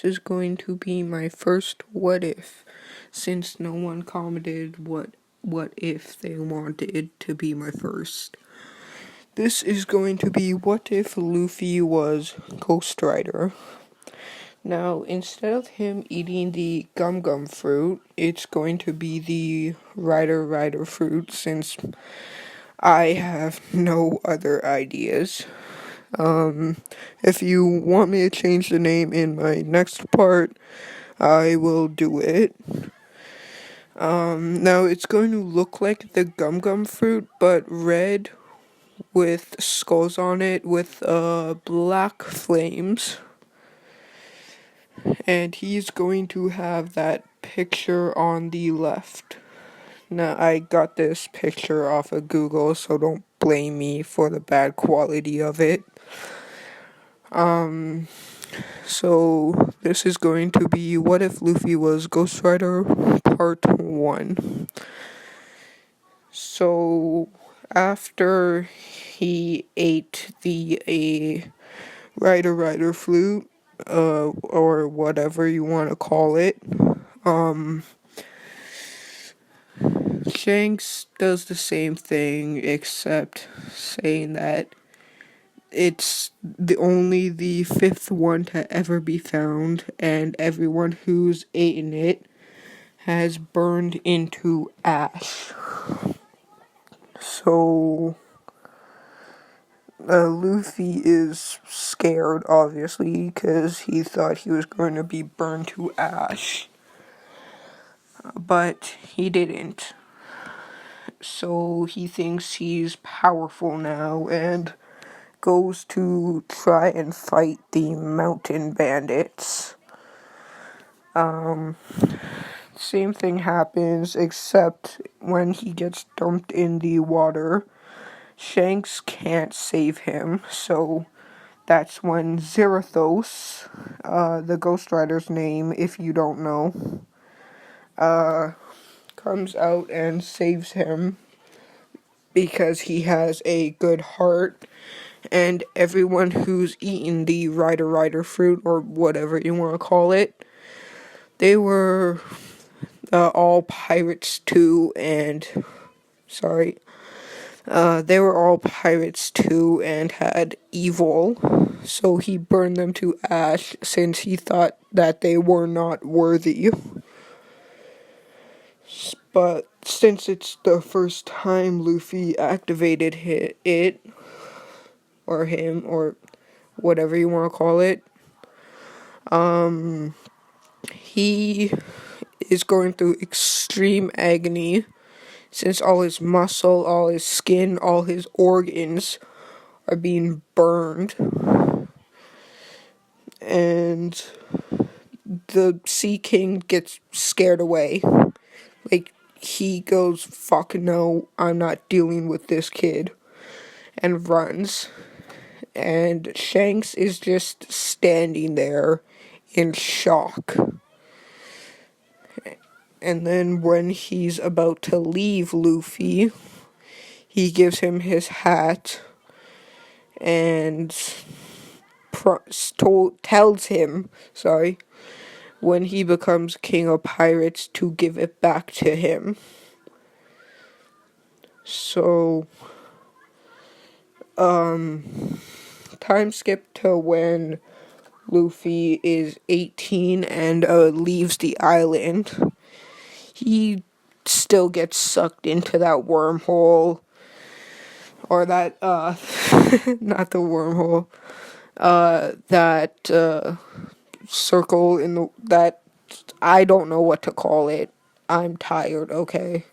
is going to be my first what if, since no one commented what if they wanted to be my first. This is going to be what if Luffy was Ghost Rider. Now, instead of him eating the gum gum fruit, it's going to be the Rider fruit, since I have no other ideas. If you want me to change the name in my next part, I will do it. Now it's going to look like the gum gum fruit, but red with skulls on it with black flames. And he's going to have that picture on the left. Now, I got this picture off of Google, so don't blame me for the bad quality of it. So this is going to be What If Luffy Was Ghost Rider Part 1. So after he ate the Rider flute, or whatever you want to call it, Shanks does the same thing, except saying that it's only the fifth one to ever be found, and everyone who's eaten it has burned into ash. So, Luffy is scared, obviously, because he thought he was going to be burned to ash. But he didn't. So he thinks he's powerful now, and goes to try and fight the mountain bandits. Same thing happens, except when he gets dumped in the water, Shanks can't save him, so that's when Zarathos, the Ghost Rider's name, if you don't know, comes out and saves him because he has a good heart. And everyone who's eaten the Rider fruit, or whatever you want to call it, they were all pirates too, and they were all pirates too and had evil, so he burned them to ash since he thought that they were not worthy. But since it's the first time Luffy activated it, or him, or whatever you want to call it, he is going through extreme agony since all his muscle, all his skin, all his organs are being burned. And the Sea King gets scared away. Like, he goes, fuck no, I'm not dealing with this kid, and runs. And Shanks is just standing there in shock. And then when he's about to leave Luffy, he gives him his hat and tells him, when he becomes king of pirates, to give it back to him. So, time skip to when Luffy is 18 and leaves the island. He still gets sucked into that wormhole, or that, not the wormhole, that, circle that, I don't know what to call it. I'm tired, okay?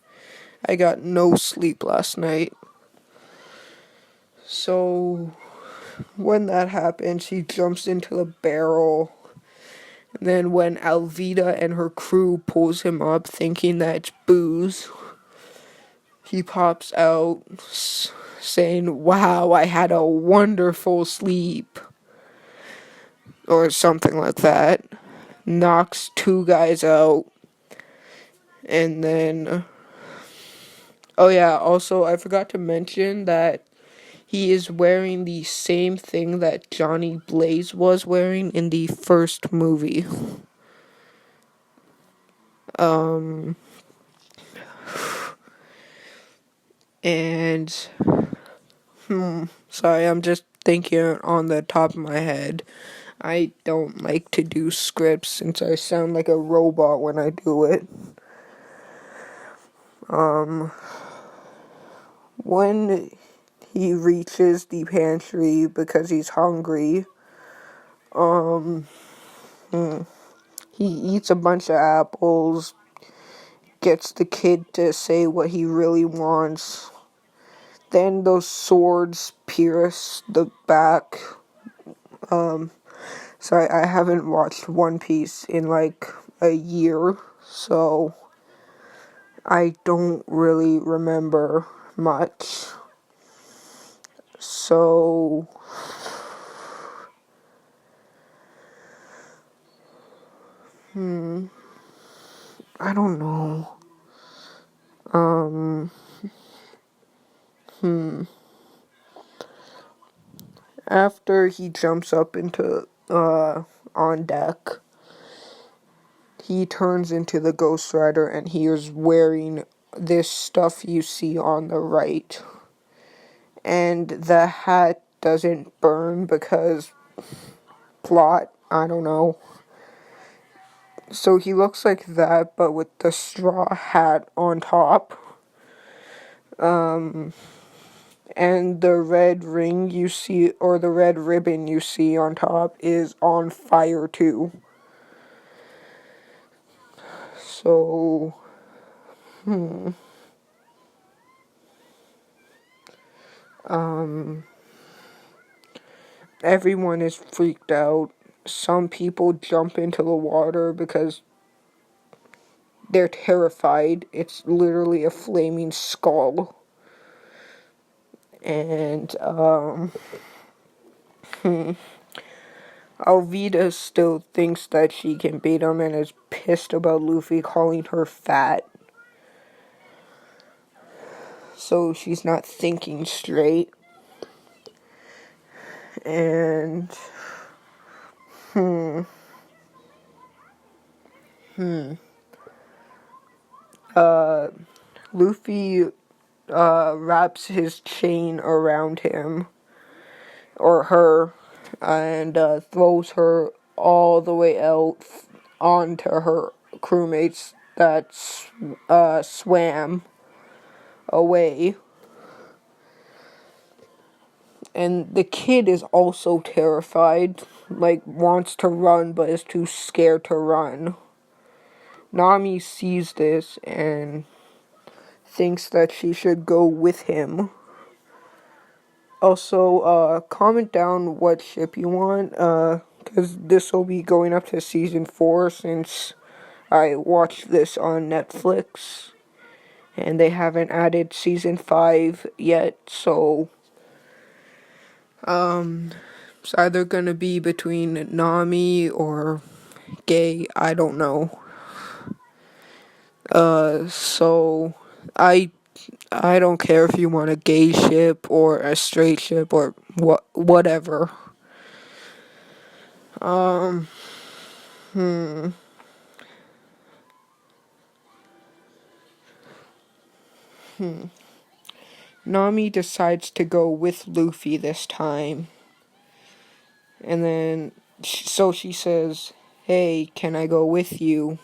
I got no sleep last night. So, when that happens, he jumps into the barrel. And then when Alvida and her crew pulls him up thinking that it's booze, he pops out saying, "Wow, I had a wonderful sleep." Or something like that. Knocks two guys out. And then, oh yeah, also I forgot to mention that he is wearing the same thing that Johnny Blaze was wearing in the first movie. And sorry, I'm just thinking on the top of my head. I don't like to do scripts since I sound like a robot when I do it. When he reaches the pantry because he's hungry, he eats a bunch of apples, gets the kid to say what he really wants. Then those swords pierce the back. Sorry, I haven't watched One Piece in like a year, so I don't really remember much. So I don't know. After he jumps up into on deck, he turns into the Ghost Rider and he is wearing this stuff you see on the right. And the hat doesn't burn because plot, I don't know. So he looks like that, but with the straw hat on top. And the red ring you see, or the red ribbon you see on top, is on fire too. So, everyone is freaked out. Some people jump into the water because they're terrified. It's literally a flaming skull. And, Alvida still thinks that she can beat him and is pissed about Luffy calling her fat. So she's not thinking straight. And, Luffy, wraps his chain around him, or her, and, throws her all the way out onto her crewmates that, swam away. And the kid is also terrified, like, wants to run, but is too scared to run. Nami sees this and thinks that she should go with him. Also, comment down what ship you want, because this will be going up to season 4 since I watched this on Netflix. And they haven't added season 5 yet, so it's either gonna be between Nami or Gay, I don't know. So I don't care if you want a gay ship or a straight ship or whatever. Nami decides to go with Luffy this time. And then, so she says, hey, can I go with you?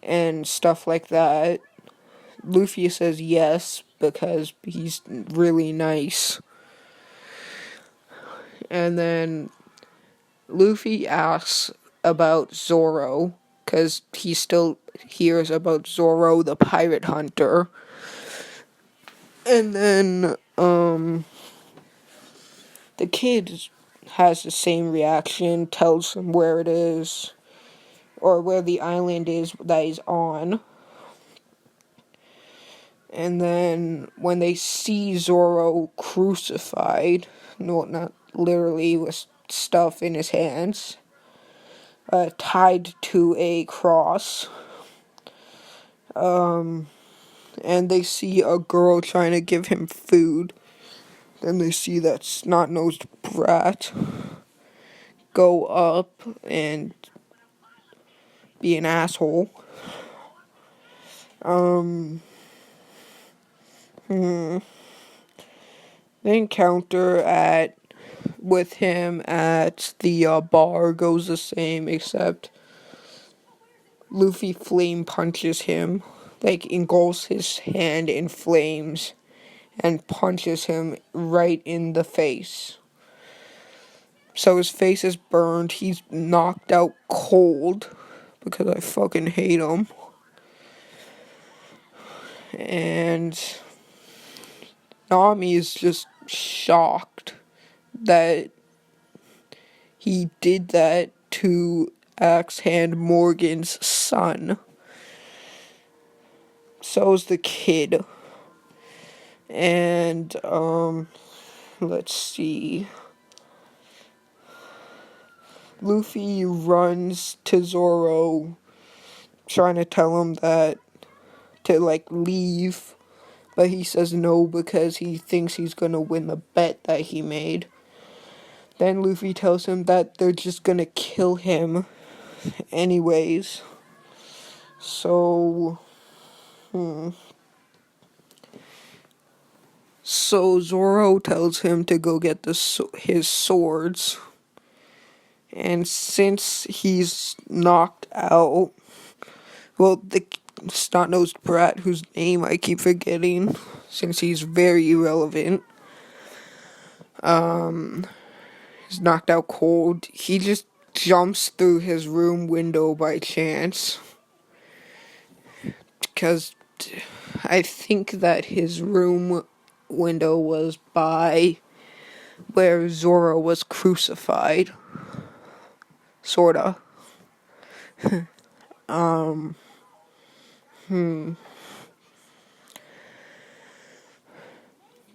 And stuff like that. Luffy says yes, because he's really nice. And then Luffy asks about Zoro, because he still hears about Zoro the pirate hunter. And then, the kid has the same reaction, tells him where it is, or where the island is that he's on. And then, when they see Zoro crucified, no, not literally, with stuff in his hands, tied to a cross, and they see a girl trying to give him food, Then they see that snot-nosed brat go up and be an asshole. The encounter with him at the bar goes the same, except Luffy flame punches him, like engulfs his hand in flames and punches him right in the face. So his face is burned, he's knocked out cold, because I fucking hate him. And Nami is just shocked that he did that to Axe Hand Morgan's son. So's the kid. And, let's see. Luffy runs to Zoro, trying to tell him that to, leave. But he says no because he thinks he's gonna win the bet that he made. Then Luffy tells him that they're just gonna kill him anyways. So, So Zoro tells him to go get his swords. And since he's knocked out, well, the snot-nosed brat, whose name I keep forgetting, since he's very irrelevant, he's knocked out cold. He just jumps through his room window by chance. Because I think that his room window was by where Zoro was crucified. Sorta.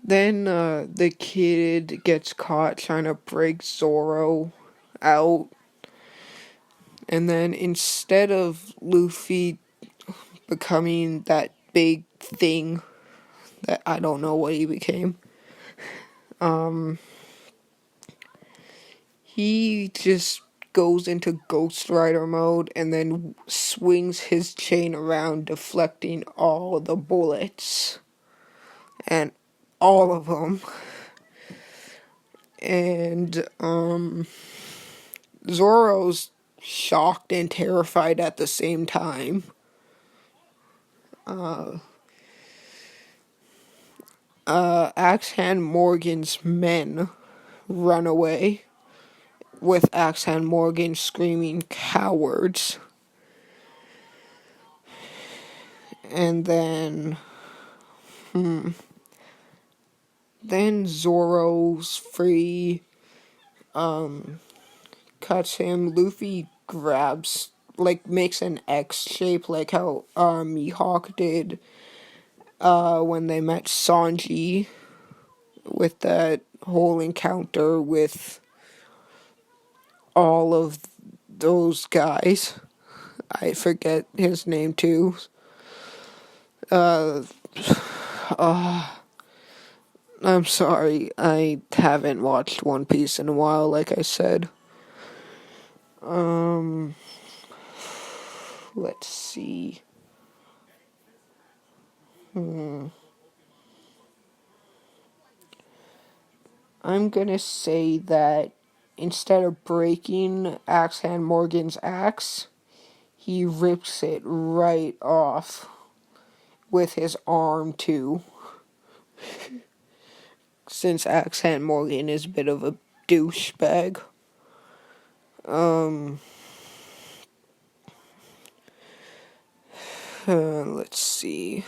Then the kid gets caught trying to break Zoro out. And then instead of Luffy becoming that big thing that I don't know what he became, he just goes into Ghost Rider mode and then swings his chain around, deflecting all the bullets. And all of them. And, Zoro's shocked and terrified at the same time. Axe Hand Morgan's men run away, with Axe Hand Morgan screaming, "Cowards!" And then Zoro's free, cuts him. Luffy grabs, makes an X shape, like how Mihawk did when they met Sanji, with that whole encounter with all of those guys. I forget his name too. I'm sorry, I haven't watched One Piece in a while, like I said. Let's see. I'm gonna say that instead of breaking Axe Hand Morgan's axe, he rips it right off with his arm too. Since Axe Hand Morgan is a bit of a douchebag. Let's see.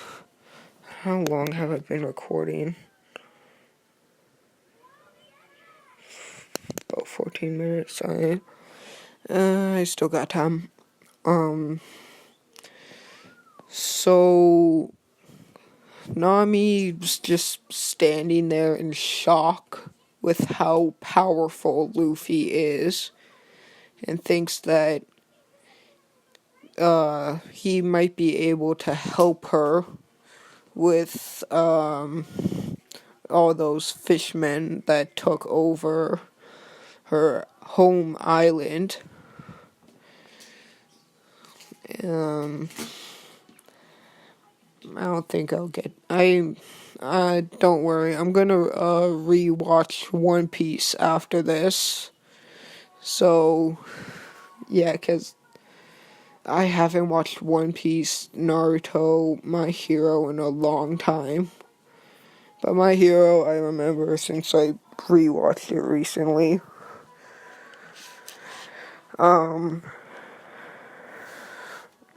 How long have I been recording? About 14 minutes. I still got time. So Nami's just standing there in shock with how powerful Luffy is, and thinks that he might be able to help her with all those fishmen that took over her home island. I don't think I'll get. Don't worry. I'm gonna rewatch One Piece after this. So, yeah, 'cause I haven't watched One Piece, Naruto, My Hero in a long time. But My Hero, I remember since I rewatched it recently.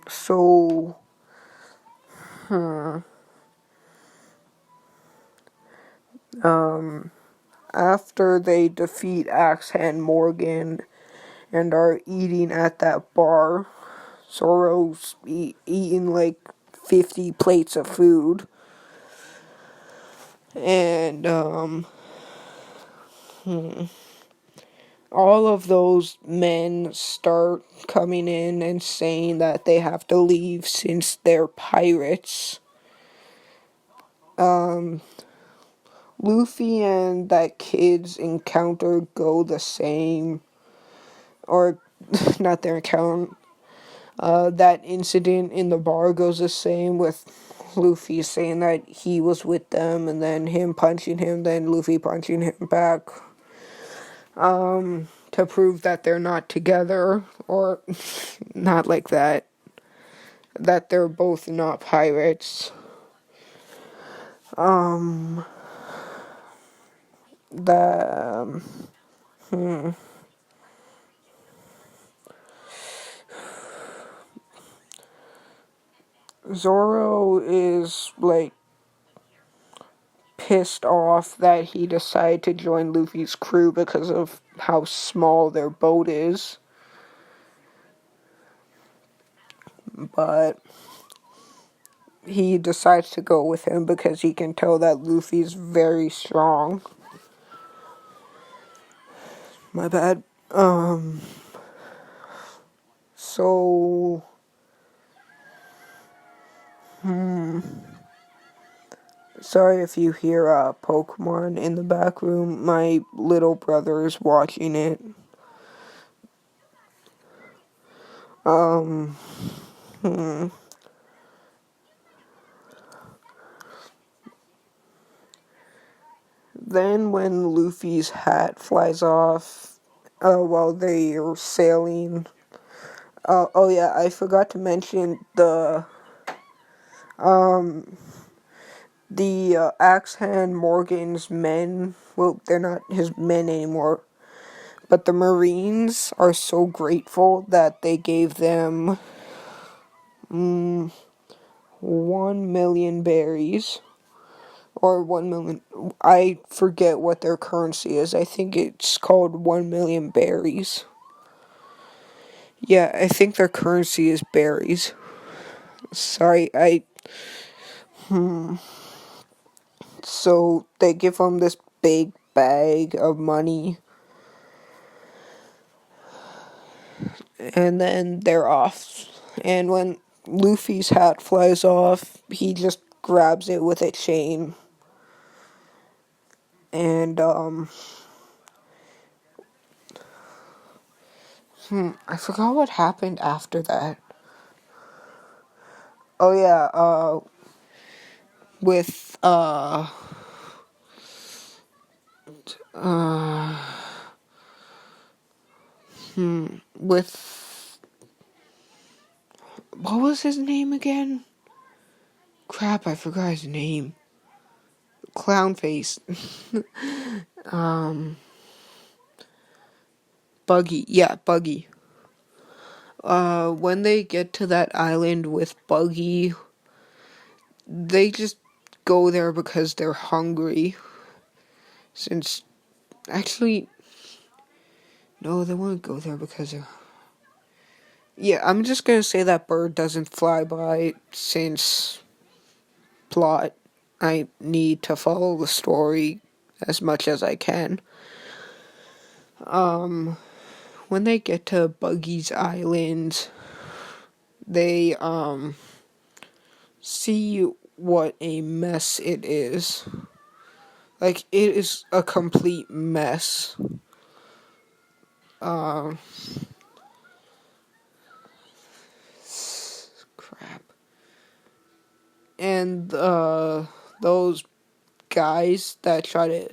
So, after they defeat Axe Hand Morgan and are eating at that bar, Zoro's eating like 50 plates of food. And, all of those men start coming in and saying that they have to leave since they're pirates. Luffy and that kid's encounter go the same. Or, not their encounter. That incident in the bar goes the same, with Luffy saying that he was with them and then him punching him, then Luffy punching him back. To prove that they're not together, or not like that. That they're both not pirates. The Zoro is like pissed off that he decided to join Luffy's crew because of how small their boat is. But he decides to go with him because he can tell that Luffy's very strong. My bad. So, sorry if you hear Pokemon in the back room. My little brother is watching it. Then when Luffy's hat flies off, while they are sailing. Oh yeah, I forgot to mention the Axe Hand Morgan's men. Well, they're not his men anymore. But the Marines are so grateful that they gave them 1,000,000 berries. Or 1,000,000. I forget what their currency is. I think it's called 1,000,000 berries. Yeah, I think their currency is berries. Sorry, So they give them this big bag of money. And then they're off. And when Luffy's hat flies off, he just grabs it with a chain. And, I forgot what happened after that. Oh yeah, with, with, what was his name again? Crap, I forgot his name. Clownface. Buggy. Yeah, Buggy. When they get to that island with Buggy, they just go there because they're hungry. Since, actually, no, they won't go there because of... Yeah, I'm just gonna say that bird doesn't fly by since plot. I need to follow the story as much as I can. When they get to Buggy's Island, they, see what a mess it is. Like, it is a complete mess. Crap. And, those guys that try to,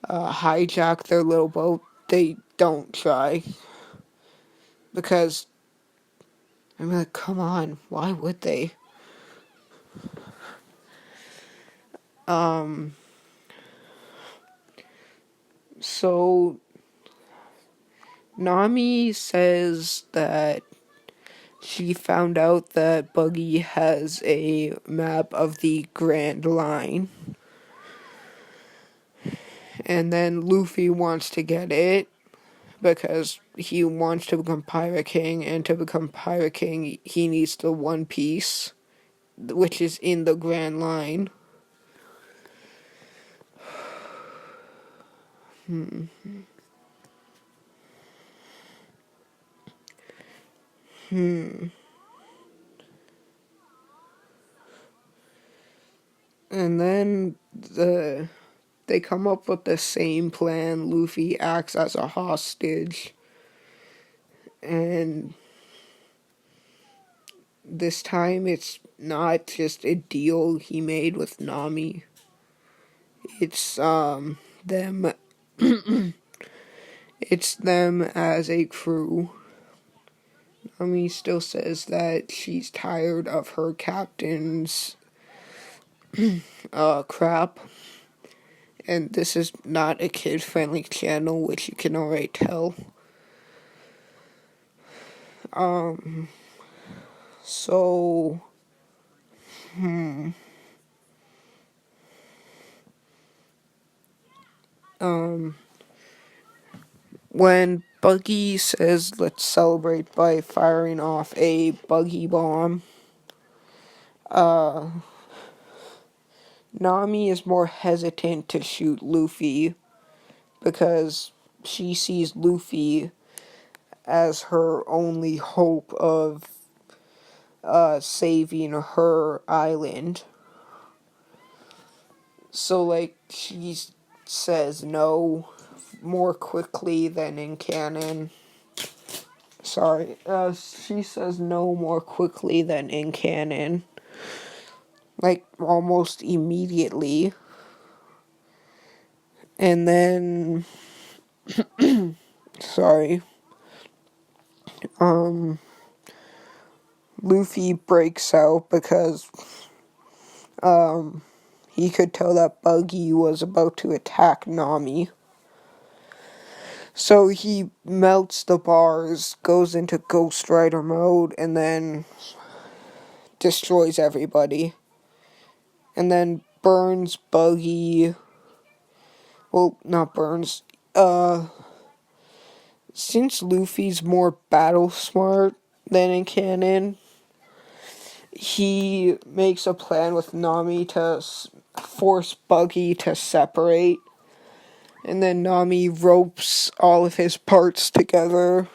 hijack their little boat, they don't try. Because, I'm like, come on, why would they? So, Nami says that she found out that Buggy has a map of the Grand Line. And then Luffy wants to get it because he wants to become Pirate King, and to become Pirate King, he needs the One Piece, which is in the Grand Line. And then they come up with the same plan. Luffy acts as a hostage, and this time it's not just a deal he made with Nami. It's them it's them as a crew. Nami still says that she's tired of her captain's crap. And this is not a kid-friendly channel, which you can already tell. So, when Buggy says let's celebrate by firing off a buggy bomb, Nami is more hesitant to shoot Luffy because she sees Luffy as her only hope of saving her island. So, like, she says no more quickly than in canon. She says no more quickly than in canon. Like, almost immediately. And then, Luffy breaks out because, he could tell that Buggy was about to attack Nami. So he melts the bars, goes into Ghost Rider mode, and then destroys everybody. And then burns Buggy. Well, not burns. Since Luffy's more battle smart than in canon, he makes a plan with Nami to force Buggy to separate. And then Nami ropes all of his parts together,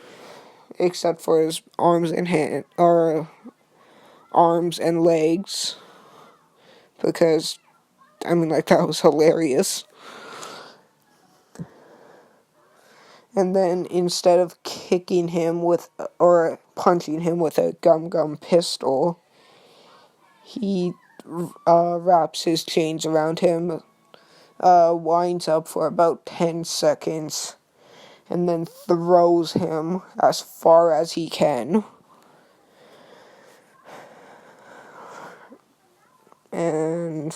except for his arms and legs. Because, that was hilarious. And then instead of kicking him or punching him with a gum pistol, he wraps his chains around him, winds up for about 10 seconds, and then throws him as far as he can. And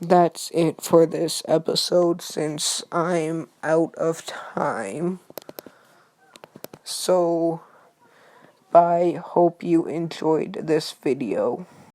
that's it for this episode since I'm out of time. So, I hope you enjoyed this video.